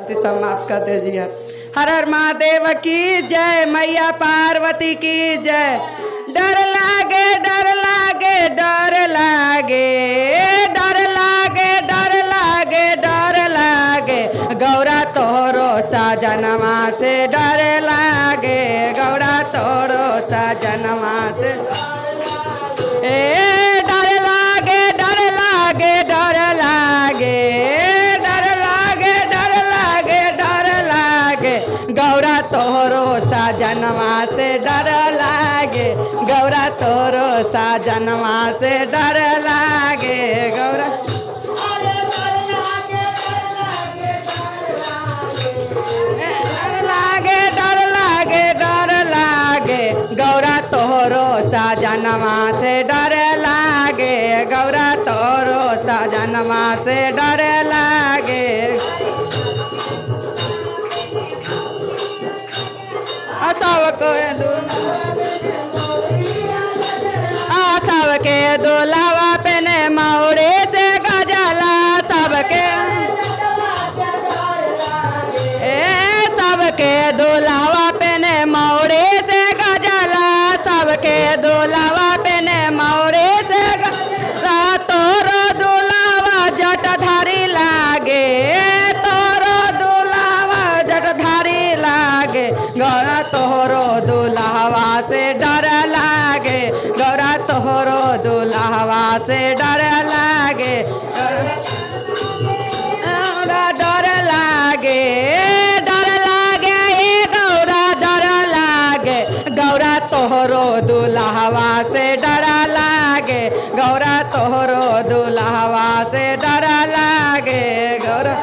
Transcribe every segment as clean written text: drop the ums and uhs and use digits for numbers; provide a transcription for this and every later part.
आरती समाप्त कर दीजिए। हर हर महादेव की जय, मैया पार्वती की जय। डर लागे डर लागे डर लागे डर लागे डर लागे डर लागे गौरा तोरो साजनमा से डर लागे, गौरा तोरो साजनमा से डर लागे डर लागे डर लागे डर लागे डर लागे डर लागे गौरा तोरो साजनमा से डर लागे, गौरा तोरो साजनमा से डर लागे गौरा लागे डर लागे डर लागे गौरा तोरो साजनमा से डर लागे, गौरा तोरो साजनमा से डर लागे। सबके दुलावा पेने मौरे से गजला सबके सबके दुलावा पेने मौरे से गजला, सबके दुलावा पेने मौरे से तोरो दुलावा जटधारी लागे, तोरो दुलावा जटधारी लागे गौरा तोरो दुलावा से डर लागे, गौरा तोरो दुलावा से डर लागे, डर लागे डर लागे गौरा डर लागे, गौरा तोरो दुलावा से डर लागे, गौरा तोरो दुलावा से डर लागे गौरा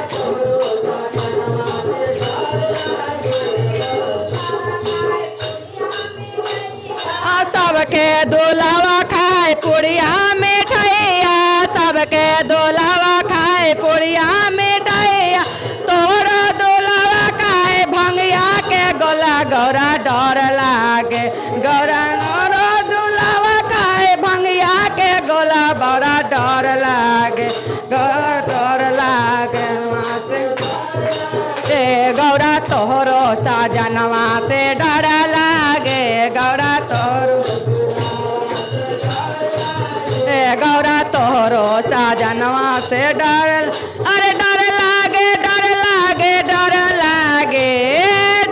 सबके दुलावा खाए पुड़िया मिठाइया, सबके दुलावा खाए पुड़िया मिठाइया तोरो दुलावा खाए भंगिया के गोला गौरा डर लागे, गौरा नो दुलावा खाए भंगिया के गोला बड़ा डर लागे, गौरा डर लागे गौरा तोरो साजनवा से डर लागे, गौरा तोरो गौरा तोरो साजनवा से डर, अरे डर लागे डर लागे डर लागे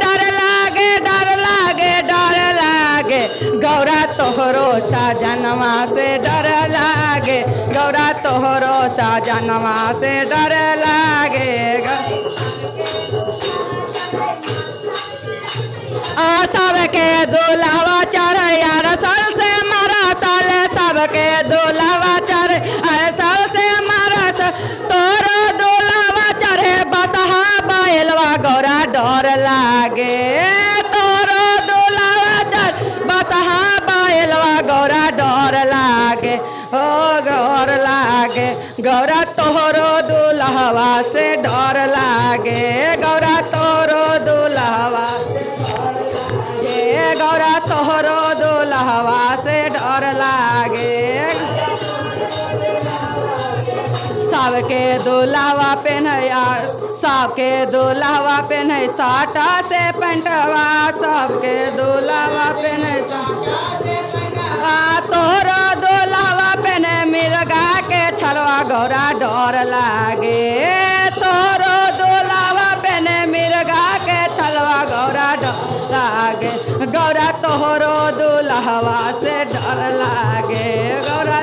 डर लागे डर लागे डर लागे गौरा तोरो साजनवा से डर लागे, गौरा तोरो साजनवा से डर लागे। सबके दुलावा चढ़ैया रसल से मारा तल, सबके दुलावा चढ़े रसल से मारा तोरो दुलावा चढ़े बसहा बैलवा गौरा डर लागे, तोरो दुलावा चढ़ बसहा बैलवा गौरा डर लागे, ओ डर लागे गौरा तोरो दुल्हवा से डर लागे, गौरा तोरो दुल्हवा गौरा तोहरो दुल्हवा से डर लागे। सबके दुल्हवा पहनया, सबके दुल्हवा पहने साटा से पेंटवा, सबके दुल्हवा पहने तोहरो दुल्हवा पहने मिर्गा के छलवा गौरा डर लागे, तोहरो दुल्हवा पहने मिर्गा के छलवा गौरा डर लागे, गौरा तोहरो दुल्हवा से डर लागे, गौरा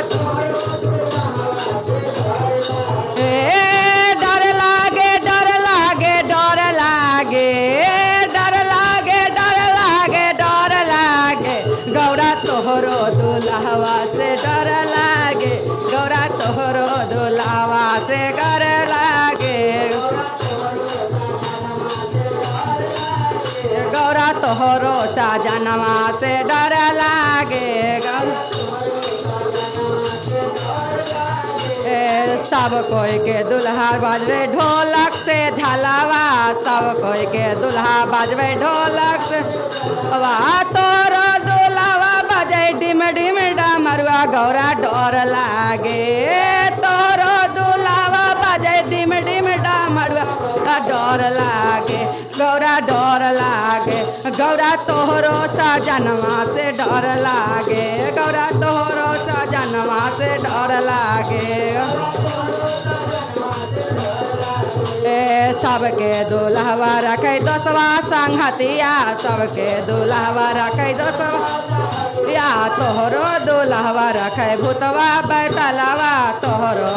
डर लागे डर लागे डर लागे डर लागे डर लागे डर लागे गौरा तोहरो दुल्हवा से डर लागे, गौरा तोहरो दुल्हवा से डर लागे, गौरा तोहरो साजनवा से डर लागे। सब कोई के दुल्हा बजवे ढोलक से झलवा, सब कोई के दुल्हा बजवे ढोलक से तोरो दुल्हवा बजे डिम डिम डमरुआ गौरा डर लागे, तोरो दुल्हवा बजे डिम डिम डमरुआ डर लागे गौरा डर लागे गौरा तोहरो सजनवा से डर लागे गौरा तोहरो सजनवा से डर लागे सबके दुल्हवा रखे दसवा संगतिया सबके दुल्हवा रखे दसवा या तोहरो दुल्हवा रखे भूतवा बैठलवा तोहरो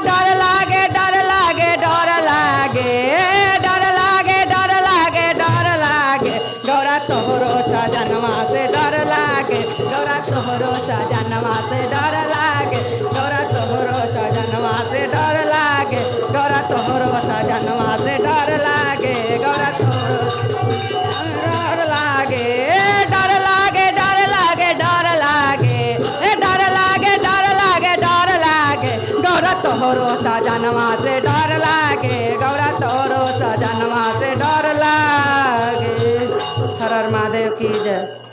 डर लागे डर लागे डर लागे डर लागे डर लागे डर लागे गौरा तोहरो सजनवा से डर लागे गौरा तोहरो सजनवा से डर लागे गौरा तोहरो सजनवा से डर लागे गौरा तोहरो सजनवा से डर लागे गौरा तोहरो डर लागे डर लागे डर लागे डर लागे डर लागे डर लागे डर लागे गौरा तोहरो सजनवा से डर लागे गौरा तोहरो सजनवा से डर लागे हर हर महादेव की जय।